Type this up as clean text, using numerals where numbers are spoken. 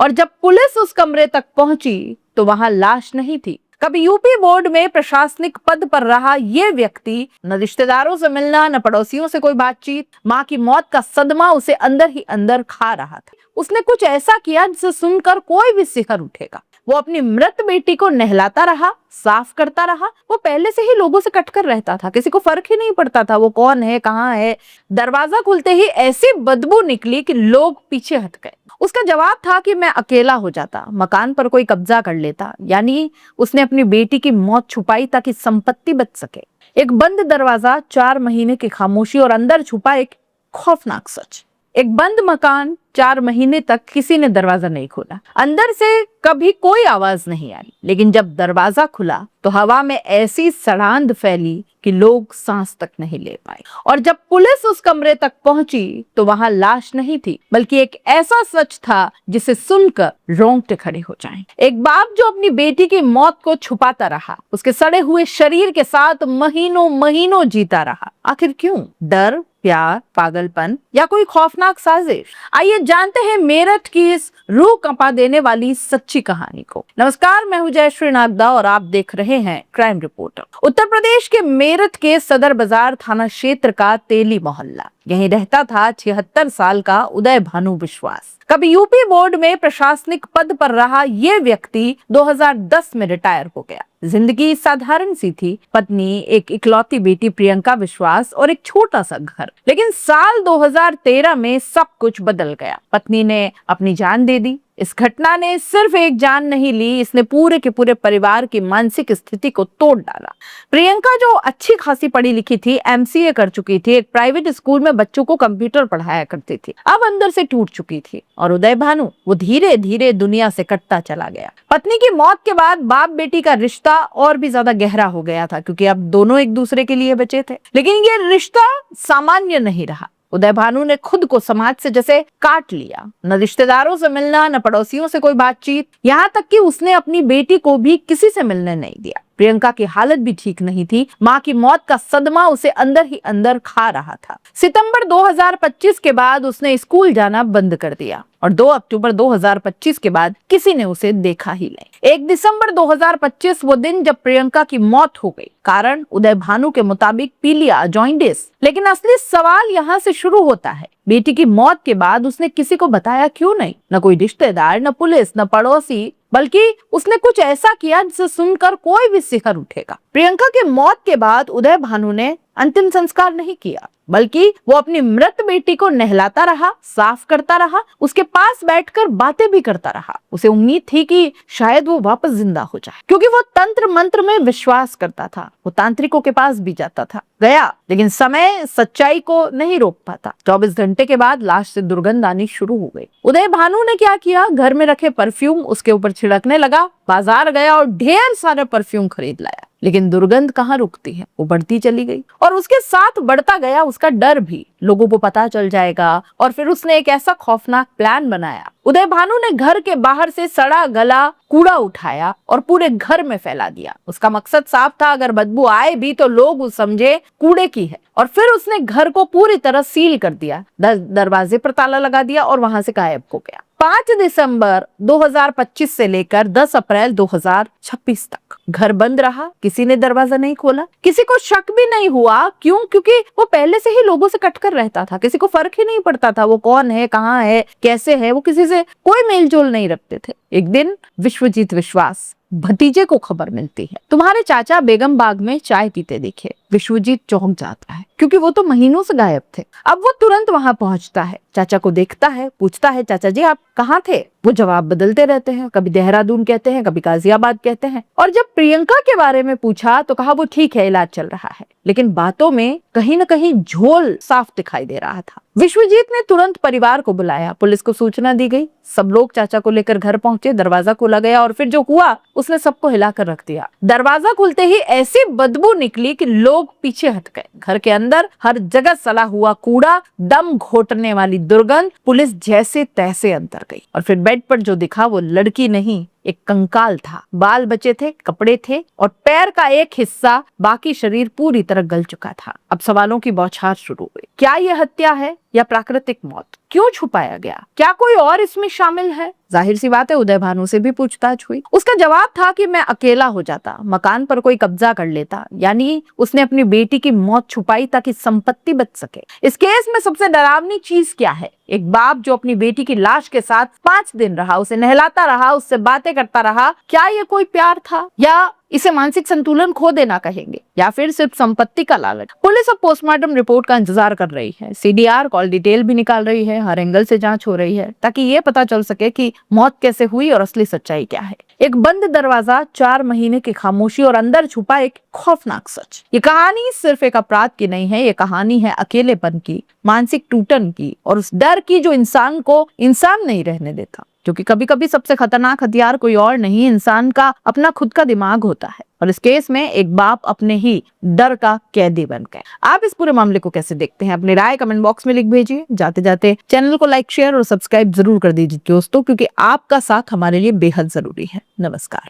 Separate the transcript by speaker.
Speaker 1: और जब पुलिस उस कमरे तक पहुंची तो वहां लाश नहीं थी। कभी यूपी बोर्ड में प्रशासनिक पद पर रहा ये व्यक्ति न रिश्तेदारों से मिलना, न पड़ोसियों से कोई बातचीत, माँ की मौत का सदमा उसे अंदर ही अंदर खा रहा था। उसने कुछ ऐसा किया जिसे सुनकर कोई भी सिहर उठेगा। वो अपनी मृत बेटी को नहलाता रहा, साफ करता रहा। वो पहले से ही लोगों से कटकर रहता था, किसी को फर्क ही नहीं पड़ता था वो कौन है, कहाँ है। दरवाजा खुलते ही ऐसी बदबू निकली कि लोग पीछे हट गए। उसका जवाब था कि मैं अकेला हो जाता, मकान पर कोई कब्जा कर लेता। यानी उसने अपनी बेटी की मौत छुपाई ताकि संपत्ति बच सके। एक बंद दरवाजा, 4 महीने की खामोशी और अंदर छुपा एक खौफनाक सच। एक बंद मकान, 4 महीने तक किसी ने दरवाजा नहीं खोला। अंदर से कभी कोई आवाज नहीं आई, लेकिन जब दरवाजा खुला तो हवा में ऐसी सड़ांध फैली कि लोग सांस तक नहीं ले पाए। और जब पुलिस उस कमरे तक पहुंची तो वहां लाश नहीं थी, बल्कि एक ऐसा सच था जिसे सुनकर रोंगटे खड़े हो जाएं। एक बाप जो अपनी बेटी की मौत को छुपाता रहा, उसके सड़े हुए शरीर के साथ महीनों महीनों जीता रहा। आखिर क्यों? डर, प्यार, पागलपन या कोई खौफनाक साजिश? आइए जानते हैं मेरठ की इस रूह कंपा देने वाली सच्ची कहानी को। नमस्कार, मैं हूं जयश्री नागदा और आप देख रहे हैं क्राइम रिपोर्टर। उत्तर प्रदेश के मेरठ के सदर बाजार थाना क्षेत्र का तेली मोहल्ला, यहीं रहता था 76 साल का उदय भानु विश्वास। कभी यूपी बोर्ड में प्रशासनिक पद पर रहा ये व्यक्ति 2010 में रिटायर हो गया। जिंदगी साधारण सी थी, पत्नी, एक इकलौती बेटी प्रियंका विश्वास और एक छोटा सा घर। लेकिन साल 2013 में सब कुछ बदल गया। पत्नी ने अपनी जान दे दी। इस घटना ने सिर्फ एक जान नहीं ली, इसने पूरे के पूरे परिवार की मानसिक स्थिति को तोड़ डाला। प्रियंका जो अच्छी खासी पढ़ी लिखी थी, एमसीए कर चुकी थी, एक प्राइवेट स्कूल में बच्चों को कंप्यूटर पढ़ाया करती थी, अब अंदर से टूट चुकी थी। और उदय भानु, वो धीरे धीरे दुनिया से कटता चला गया। पत्नी की मौत के बाद बाप बेटी का रिश्ता और भी ज्यादा गहरा हो गया था, क्योंकि अब दोनों एक दूसरे के लिए बचे थे। लेकिन ये रिश्ता सामान्य नहीं रहा। उदय भानु ने खुद को समाज से जैसे काट लिया। न रिश्तेदारों से मिलना, न पड़ोसियों से कोई बातचीत, यहाँ तक कि उसने अपनी बेटी को भी किसी से मिलने नहीं दिया। प्रियंका की हालत भी ठीक नहीं थी। माँ की मौत का सदमा उसे अंदर ही अंदर खा रहा था। सितंबर 2025 के बाद उसने स्कूल जाना बंद कर दिया और 2 अक्टूबर 2025 के बाद किसी ने उसे देखा ही नहीं। 1 दिसंबर 2025 वो दिन जब प्रियंका की मौत हो गई। कारण उदय भानु के मुताबिक पीलिया, जॉन्डिस। लेकिन असली सवाल यहाँ से शुरू होता है, बेटी की मौत के बाद उसने किसी को बताया क्यों नहीं? न कोई रिश्तेदार, न पुलिस, न पड़ोसी, बल्कि उसने कुछ ऐसा किया जिसे सुनकर कोई भी सिहर उठेगा। प्रियंका की मौत के बाद उदय भानु ने अंतिम संस्कार नहीं किया, बल्कि वो अपनी मृत बेटी को नहलाता रहा, साफ करता रहा, उसके पास बैठकर बातें भी करता रहा। उसे उम्मीद थी कि शायद वो वापस जिंदा हो जाए, क्योंकि वो तंत्र मंत्र में विश्वास करता था। वो तांत्रिकों के पास भी जाता था, गया, लेकिन समय सच्चाई को नहीं रोक पाता। 24 घंटे के बाद लाश से दुर्गंध आनी शुरू हो गई। उदय भानु ने क्या किया? घर में रखे परफ्यूम उसके ऊपर छिड़कने लगा, बाजार गया और ढेर सारे परफ्यूम खरीद लाया। लेकिन दुर्गंध कहाँ रुकती है, वो बढ़ती चली गई और उसके साथ बढ़ता गया उसका डर भी, लोगों को पता चल जाएगा। और फिर उसने एक ऐसा खौफनाक प्लान बनाया। उदय भानु ने घर के बाहर से सड़ा गला कूड़ा उठाया और पूरे घर में फैला दिया। उसका मकसद साफ था, अगर बदबू आए भी तो लोग उस समझे कूड़े की है। और फिर उसने घर को पूरी तरह सील कर दिया, दरवाजे पर ताला लगा दिया और वहां से गायब हो गया। 5 दिसंबर 2025 से लेकर 10 अप्रैल 2026 तक घर बंद रहा। किसी ने दरवाजा नहीं खोला। किसी को शक भी नहीं हुआ। क्यों? क्योंकि वो पहले से ही लोगों से कटकर रहता था, किसी को फर्क ही नहीं पड़ता था वो कौन है, कहाँ है, कैसे है। वो किसी से कोई मेलजोल नहीं रखते थे। एक दिन विश्वजीत विश्वास भतीजे को खबर मिलती है, तुम्हारे चाचा बेगम बाग में चाय पीते दिखे। विश्वजीत चौंक जाता है, क्योंकि वो तो महीनों से गायब थे। अब वो तुरंत वहां पहुंचता है, चाचा को देखता है, पूछता है, चाचा जी आप कहाँ थे? वो जवाब बदलते रहते हैं, कभी देहरादून कहते हैं, कभी गाजियाबाद कहते हैं। और जब प्रियंका के बारे में पूछा तो कहा वो ठीक है, इलाज चल रहा है। लेकिन बातों में कहीं न कहीं झोल साफ दिखाई दे रहा था। विश्वजीत ने तुरंत परिवार को बुलाया, पुलिस को सूचना दी गई। सब लोग चाचा को लेकर घर पहुंचे, दरवाजा खोला गया और फिर जो हुआ उसने सबको हिलाकर रख दिया। दरवाजा खुलते ही ऐसी बदबू निकली कि लोग पीछे हट गए। घर के अंदर हर जगह सड़ा हुआ कूड़ा, दम घोटने वाली दुर्गंध। पुलिस जैसे तैसे अंदर गई और फिर बेड पर जो दिखा वो लड़की नहीं, एक कंकाल था, बाल बचे थे, कपड़े थे और पैर का एक हिस्सा, बाकी शरीर पूरी तरह गल चुका था। अब सवालों की बौछार शुरू हुई। क्या यह हत्या है या प्राकृतिक मौत? क्यों छुपाया गया? क्या कोई और इसमें शामिल है? जाहिर सी बात है, उदय भानु से भी पूछताछ हुई। उसका जवाब था कि मैं अकेला हो जाता, मकान पर कोई कब्जा कर लेता। यानी उसने अपनी बेटी की मौत छुपाई ताकि संपत्ति बच सके। इस केस में सबसे डरावनी चीज क्या है? एक बाप जो अपनी बेटी की लाश के साथ 5 दिन रहा, उसे नहलाता रहा, उससे बातें करता रहा। क्या ये कोई प्यार था, या इसे मानसिक संतुलन खो देना कहेंगे, या फिर सिर्फ संपत्ति का लालच? पुलिस अब पोस्टमार्टम रिपोर्ट का इंतजार कर रही है, सीडीआर कॉल डिटेल भी निकाल रही है, हर एंगल से जांच हो रही है ताकि ये पता चल सके कि मौत कैसे हुई और असली सच्चाई क्या है। एक बंद दरवाजा, 4 महीने की खामोशी और अंदर छुपा एक खौफनाक सच। ये कहानी सिर्फ एक अपराध की नहीं है, ये कहानी है अकेलेपन की, मानसिक टूटन की और उस डर की जो इंसान को इंसान नहीं रहने देता। क्योंकि कभी कभी सबसे खतरनाक हथियार कोई और नहीं, इंसान का अपना खुद का दिमाग होता है। और इस केस में एक बाप अपने ही डर का कैदी बन गए। आप इस पूरे मामले को कैसे देखते हैं? अपनी राय कमेंट बॉक्स में लिख भेजिए। जाते जाते चैनल को लाइक, शेयर और सब्सक्राइब जरूर कर दीजिए दोस्तों, क्योंकि आपका साथ हमारे लिए बेहद जरूरी है। नमस्कार।